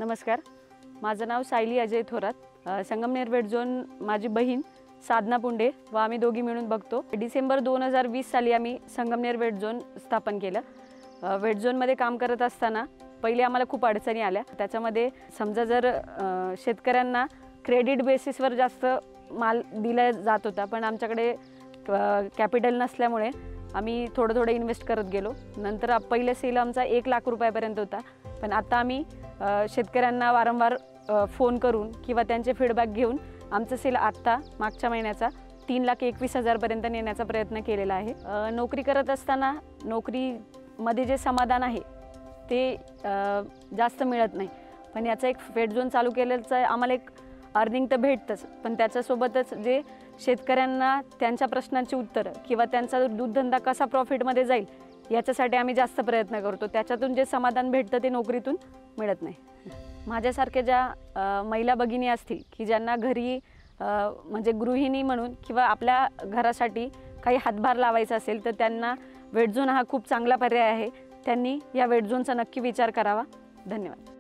नमस्कार, माझं नाव Sayali Ajay Thorat. Sangamner weight zone माझी बहीण साधना पुंडे व आम्ही दोघी मिळून बघतो। डिसेंबर 2020 साली आम्ही संगमनेर वेट झोन स्थापन केलं। वेट झोनमध्ये काम करत असताना पहिले आम्हाला खूप अडचणी आल्या। त्याच्यामध्ये समजा जर शेतकऱ्यांना क्रेडिट बेसिसवर जास्त माल दिला जात होता, पण आमच्याकडे कॅपिटल नसल्यामुळे आम्ही थोडं इन्व्हेस्ट करत गेलो। नंतर पहिले सेल आमचा 1 लाख रुपयापर्यंत होता, पण आता आम्ही शेतकऱ्यांना वारंवार फोन करून किंवा त्यांचे फीडबॅक घेऊन आमचं सेल आत्ता मागच्या महिन्याचा 3,21,000 पर्यंत नेण्याचा प्रयत्न केलेला आहे। नोकरी करत असताना नोकरीमध्ये जे समाधान आहे ते जास्त मिळत नाही, पण याचा एक वेट झोन चालू केल्याचं आम्हाला एक अर्निंग तर भेटतंच, पण त्याच्यासोबतच जे शेतकऱ्यांना त्यांच्या प्रश्नांची उत्तरं किंवा त्यांचा दूधधंदा कसा प्रॉफिटमध्ये जाईल याच्यासाठी आम्ही जास्त प्रयत्न करतो। त्याच्यातून जे समाधान भेटतं ते नोकरीतून मिळत नाही। माझ्यासारख्या ज्या महिला भगिनी असतील की ज्यांना घरी म्हणजे गृहिणी म्हणून किंवा आपल्या घरासाठी काही हातभार लावायचा असेल तर त्यांना वेट झोन हा खूप चांगला पर्याय आहे। त्यांनी या वेट झोनचा नक्की विचार करावा। धन्यवाद।